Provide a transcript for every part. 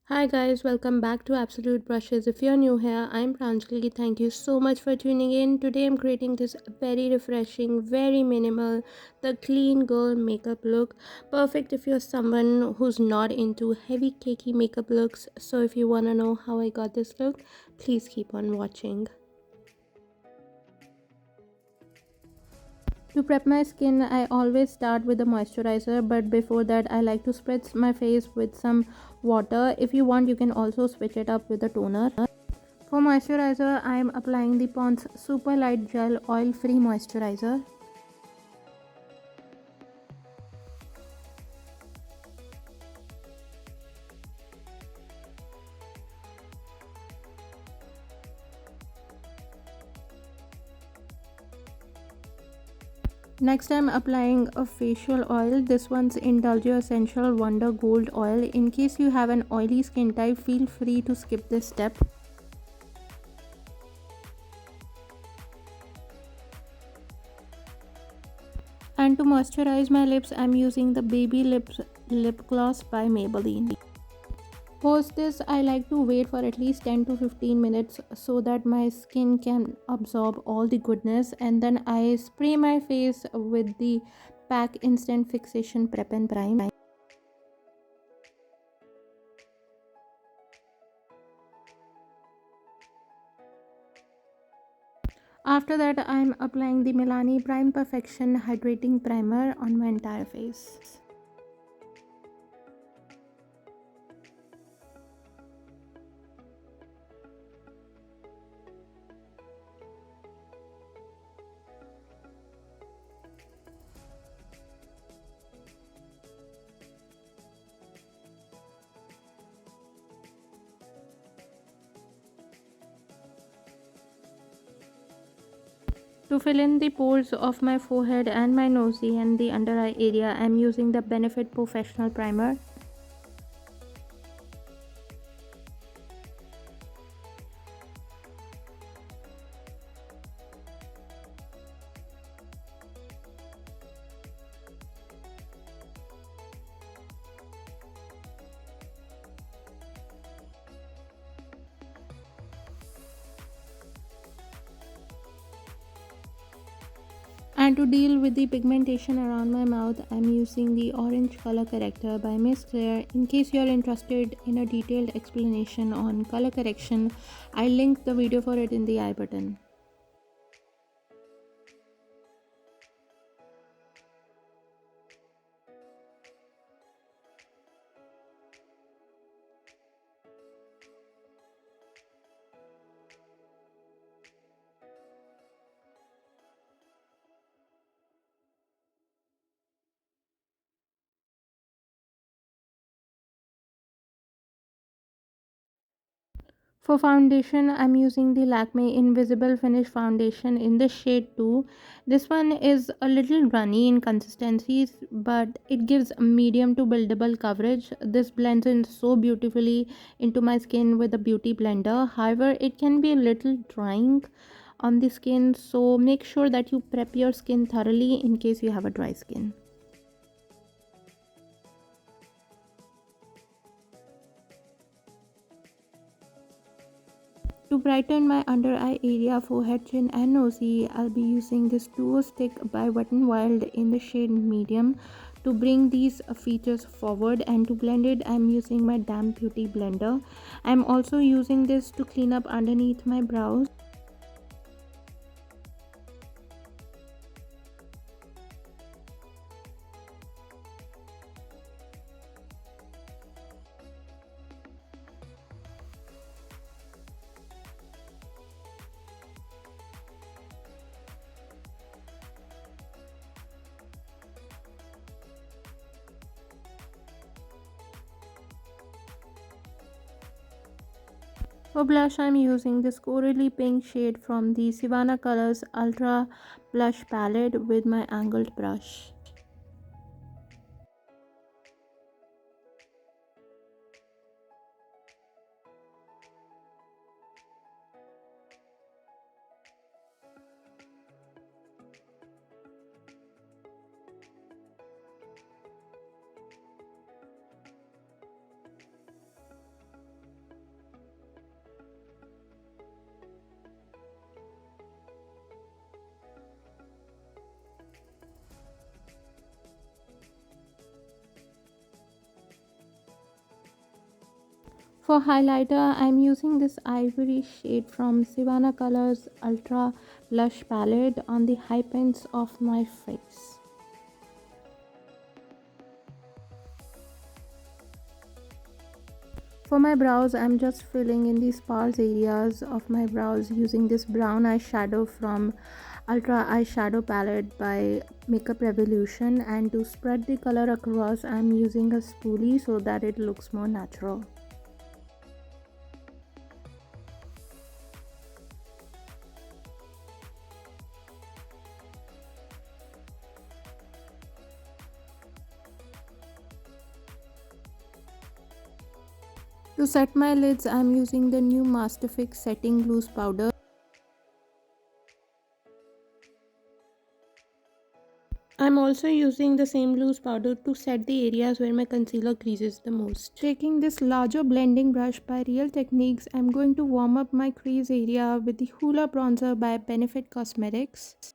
Hi guys, welcome back to Absolute Brushes. If you're new here, I'm Pranjali. Thank you so much for tuning in. Today I'm creating this very refreshing, very minimal, the clean girl makeup look. Perfect if you're someone who's not into heavy cakey makeup looks. So if you wanna know how I got this look, please keep on watching. To prep my skin, I always start with a moisturizer, but before that, I like to spritz my face with some water. If you want, you can also switch it up with a toner. For moisturizer, I am applying the Pond's Super Light Gel Oil Free Moisturizer. Next, I am applying a facial oil. This one's Indulge Essential Wonder Gold Oil. In case you have an oily skin type, feel free to skip this step. And to moisturize my lips, I'm using the Baby Lips Lip Gloss by Maybelline. Post this, I like to wait for at least 10 to 15 minutes so that my skin can absorb all the goodness, and then I spray my face with the PAC Instant Fixation Prep and Prime. After that, I'm applying the Milani Prime Perfection Hydrating Primer on my entire face. To fill in the pores of my forehead and my nosy and the under eye area, I'm using the Benefit Professional Primer. And to deal with the pigmentation around my mouth, I'm using the Orange Color Corrector by Miss Claire. In case you're interested in a detailed explanation on color correction, I'll link the video for it in the I button. For foundation, I'm using the Lakme Invisible Finish Foundation in the shade 2. This one is a little runny in consistency, but it gives a medium to buildable coverage. This blends in so beautifully into my skin with a beauty blender. However, it can be a little drying on the skin, so make sure that you prep your skin thoroughly in case you have a dry skin. To brighten my under eye area, forehead, chin and nosy, I'll be using this duo stick by Wet n Wild in the shade medium to bring these features forward, and to blend it I'm using my damp beauty blender. I'm also using this to clean up underneath my brows. For blush, I'm using this corally pink shade from the Sivana Colors Ultra Blush Palette with my angled brush. For highlighter, I'm using this ivory shade from Savannah Colors Ultra Blush Palette on the high points of my face. For my brows, I'm just filling in the sparse areas of my brows using this brown eyeshadow from Ultra Eyeshadow Palette by Makeup Revolution, and to spread the color across, I'm using a spoolie so that it looks more natural. To set my lids, I'm using the new Masterfix Setting Loose Powder. I'm also using the same loose powder to set the areas where my concealer creases the most. Taking this larger blending brush by Real Techniques, I'm going to warm up my crease area with the Hoola Bronzer by Benefit Cosmetics.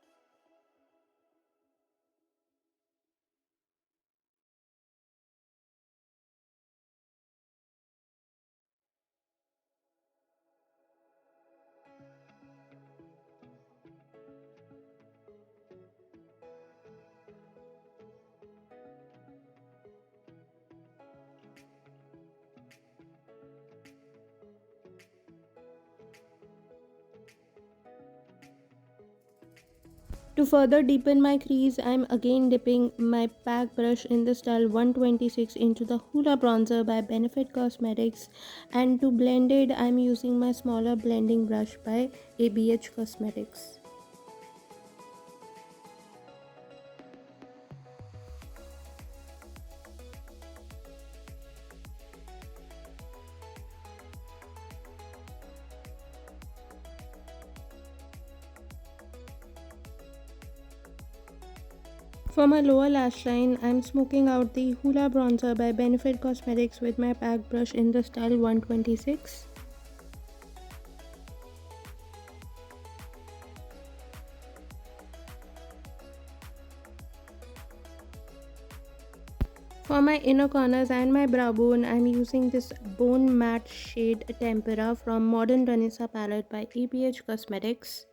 To further deepen my crease, I'm again dipping my pack brush in the style 126 into the Hoola Bronzer by Benefit Cosmetics, and to blend it, I'm using my smaller blending brush by ABH Cosmetics. For my lower lash line, I'm smoking out the Hoola Bronzer by Benefit Cosmetics with my pack brush in the style 126. For my inner corners and my brow bone, I'm using this Bone Matte Shade Tempera from Modern Vanessa palette by ABH Cosmetics.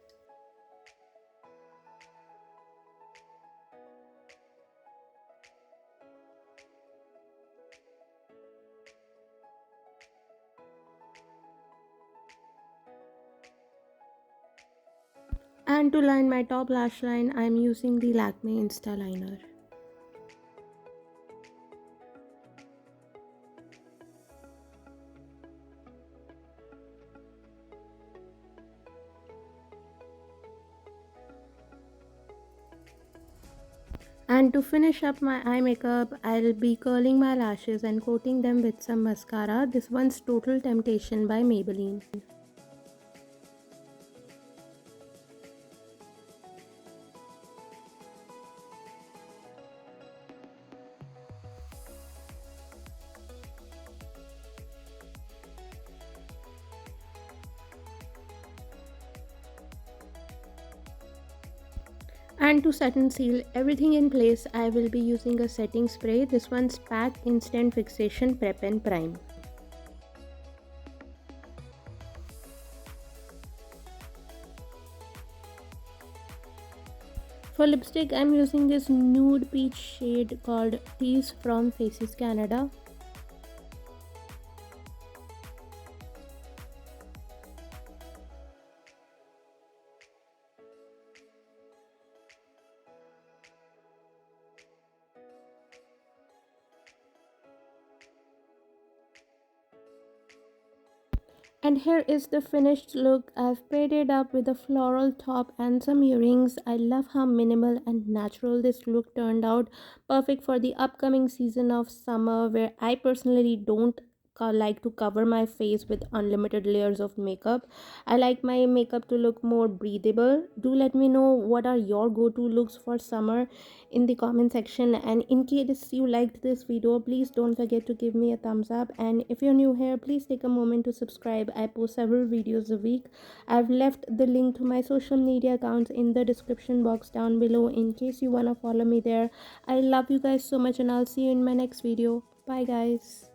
And to line my top lash line, I'm using the Lakme Insta Liner. And to finish up my eye makeup, I'll be curling my lashes and coating them with some mascara. This one's Total Temptation by Maybelline. And to set and seal everything in place, I will be using a setting spray. This one's Pack Instant Fixation Prep and Prime. For lipstick, I'm using this nude peach shade called Tease from Faces Canada. And here is the finished look. I've paired it up with a floral top and some earrings. I love how minimal and natural this look turned out. Perfect for the upcoming season of summer, where I personally don't like to cover my face with unlimited layers of makeup. I like my makeup to look more breathable. Do let me know what are your go-to looks for summer in the comment section, and in case you liked this video, please don't forget to give me a thumbs up, and if you're new here, please take a moment to subscribe. I post several videos a week. I've left the link to my social media accounts in the description box down below in case you want to follow me there. I love you guys so much, and I'll see you in my next video. Bye guys.